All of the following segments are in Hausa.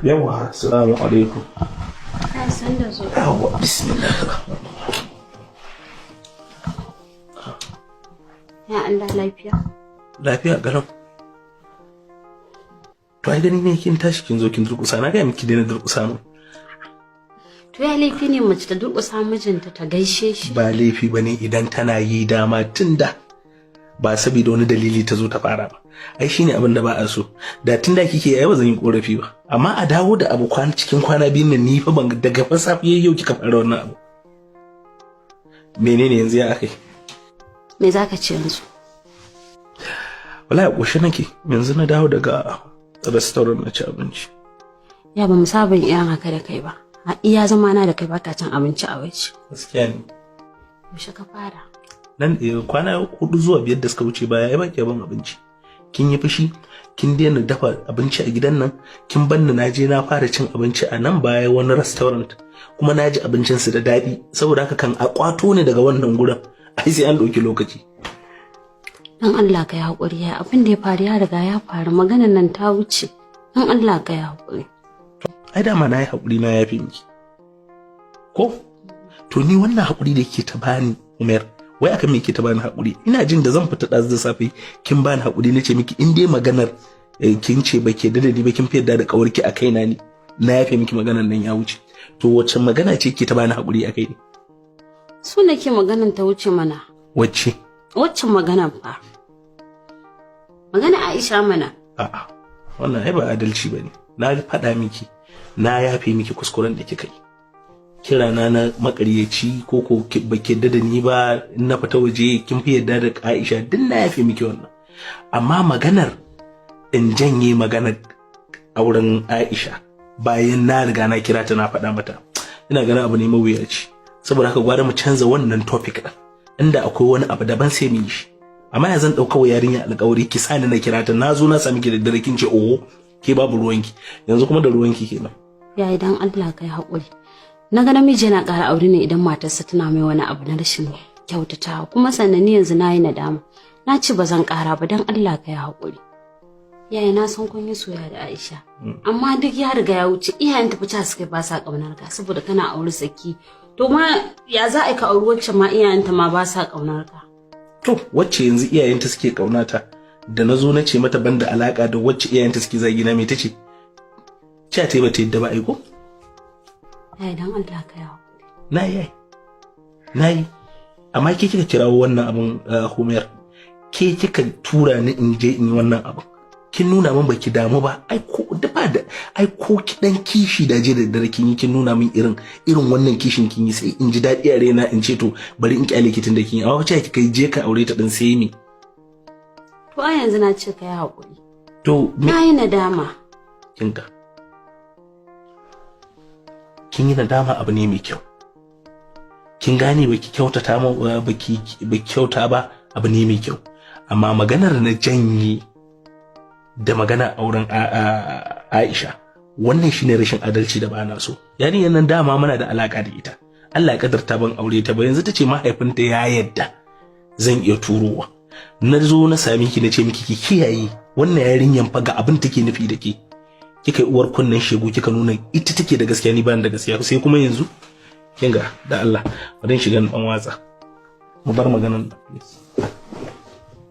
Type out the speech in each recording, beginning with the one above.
Yawa, assalamu alaikum. Yawa, bismillah. Ya Allah, lafiya. Lafiya galau. To ai gani ne kin tashi kin zo kin durƙusa, na ga miki daina durƙusa mu. To ya laifi ne mace ta durƙusa mijinta ta gaishe shi? Ba laifi bane idan tana yi dama tunda ba saboda wani dalili ta zo ta fara ba. Ai shine abin da ba a so. Da tunda kike ai ba zan yi korafi ba. Amma a dawo da abu cikin kwana biyun nan ni fa ban daga fa safiye yau kika fara wannan abu. Menene yanzu ya akai? Me zaka ce yanzu? Wallahi koshi nake. Yanzu na dawo daga restaurant na ci abinci. Ya ba mu saba irin haka da kai ba. A iya zama na da kai baka cin abinci a waje. Gaskiya ne. Yaushe ka fara? Nan kwana 4 zuwa 5 da suka wuce baya ai baki ban abinci. Kin yi fushi, kin daina dafa abinci a gidan nan, kin banni naje na fara cin abinci a nan baya wani restaurant. Kuma naji abincin su da dadi, saboda haka kan a kwato ne daga wannan gurin. Ai sai an dauki lokaci. Dan Allah ka yi hakuri, ya abin da ya faru ya riga ya faru, maganar nan ta wuce. Dan Allah ka yi hakuri. Ai dama na yi hakuri na yafi miki. Ko? To ni wannan hakuri da yake ta bani, Umar, wai akan me yake ta bani hakuri? Ina jin da zan fita da safe kin bani hakuri nace miki in dai maganar kin ce ba ke da ba kin fi yadda da kawarki a kaina ne. Na yafe miki maganar nan ya wuce. To wacce magana ce ke ta bani hakuri a kai ne? Su nake maganar ta wuce mana. Wacce? Wacce magana fa? Magana Aisha mana. A'a. Wannan ai ba adalci bane. Na faɗa miki, na yafe miki kuskuren da kika yi. Kirana na makaryaci ko baki yadda da ni ba, in na fita waje kin fi yadda da Aisha, duk na yafe miki wannan. Amma maganar in janye maganar auren Aisha bayan na riga na kira ta na faɗa mata, ina ganin abu ne mawuyaci. Saboda haka gwada mu canza wannan topic din. Inda akwai wani abu daban sai mu yi shi. Amma yanzu zan dauka wa yarinya alƙawari ki sani na kira ta, nazo na sami ki da dare kin ce oh ke babu ruwanki. Yanzu kuma da ruwanki kenan. Ya idan Allah kai haƙuri. Na ga namiji yana ƙara aure ne idan matarsa tana mai wani abu na rashin kyautatawa, kuma sannan ni yanzu nayi nadama. Na ce ba zan ƙara ba dan Allah kai haƙuri. Yaya na san kun yi soyayya da Aisha. Amma duk ya riga ya wuce, iyayen ta fita suka ba sa ƙaunar ka saboda kana aure saki. To ma ya za a ka auri wacce ma iyayenta ma ba sa ƙaunar ka? To wacce yanzu iyayenta suke ƙaunata da nazo na ce mata banda alaka da wacce iyayenta suke zagi na me tace? Cewa ta yi bata yadda ba aiko? Ya idan Allah ka yawo. Na yi. Amma ke kika kirawo wannan abun Humair. Ke kika tura ni in je in yi wannan abun. Kin nuna min baki damu ba. Ai ko ki dan kishi da je da dare kin yi, kin nuna min irin wannan kishin kin yi, sai in ji dadi a raina in ce to bari in kyale ki tunda kin yi. Amma wace kika je ka aure ta din sai me? To a yanzu na ce ka yi hakuri. To na yi nadama. Kinga. Kin yi nadama abu ne mai kyau. Kin gane baki kyautata ma baki kyauta ba abu ne mai kyau. Amma maganar na janye da magana auren Aisha, wannan shine rashin adalci da bana so. Yarinyar nan dama muna da alaka da ita. Allah ya kadarta ban aure ta ba, yanzu tace mahaifinta ya yadda zan iya turowa. Na zo na sami ki na ce miki ki kiyaye wannan yarinyan fa ga abin take nufi da ke. Kika yi uwar kunnen shegu kika nuna ita take da gaskiya ni ban da gaskiya, sai kuma yanzu kinga da Allah bari shiga dan watsa. Mu bar maganan please.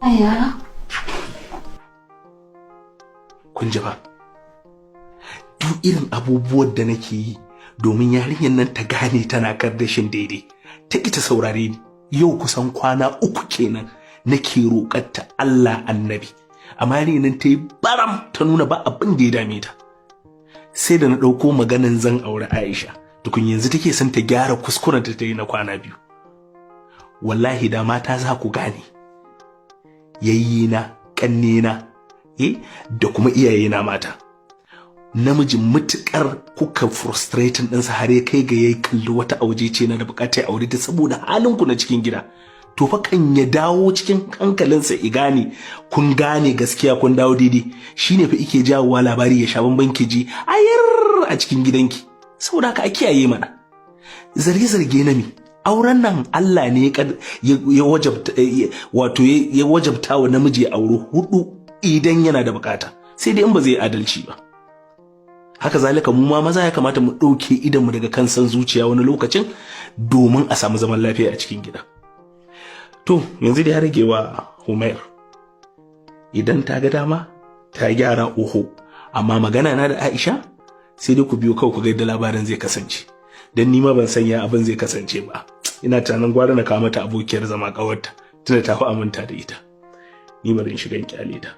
Aya. Kun ji ba? Duk irin abubuwan da nake yi domin yarinyar nan ta gane tana kardashin daidai, ta ita saurare ni. Yau kusan kwana 3 kenan nake roƙarta Allah annabi, amma yarinyar nan ta yi baram ta nuna ba abin da ya dame ta. Sai da na ɗauko maganan zan aure Aisha, tukun yanzu take son ta gyara kuskuren ta yi na kwana 2. Wallahi da mata za ku gane, yayyina, ƙannena, da kuma iyayena mata. Namiji mutukar kuka frustrating ɗinsa har ya kai ga yayi kalli wata auje ce na da bukatar aure ta saboda halin ku na cikin gida, to fa kan ya dawo cikin hankalinsa i gane kun gane gaskiya kun dawo daidai, shine fa ike jawowa labari ya sha bamban ki ji ayar a cikin gidanki. Saboda haka a kiyaye mana. Zarge na mi auren nan Allah ne ya wajabta wato ya wajabta wa namiji ya auri 4 idan yana da bukata, sai dai in ba zai adalci ba. Haka zalika mu ma maza ya kamata mu ɗauke idan mu daga kan san zuciya wani lokacin domin a samu zaman lafiya a cikin gida. To yanzu da ya rage wa Humair, idan ta ga dama ta gyara oho, amma magana na da Aisha sai dai ku biyo kawai ku ga yadda labarin zai kasance, dan ni ma ban sanya abin zai kasance ba. Ina tunanin gwara na kawo mata abokiyar zama kawarta tunda ta fi aminta da ita. Ni bari in shiga in kyale ta.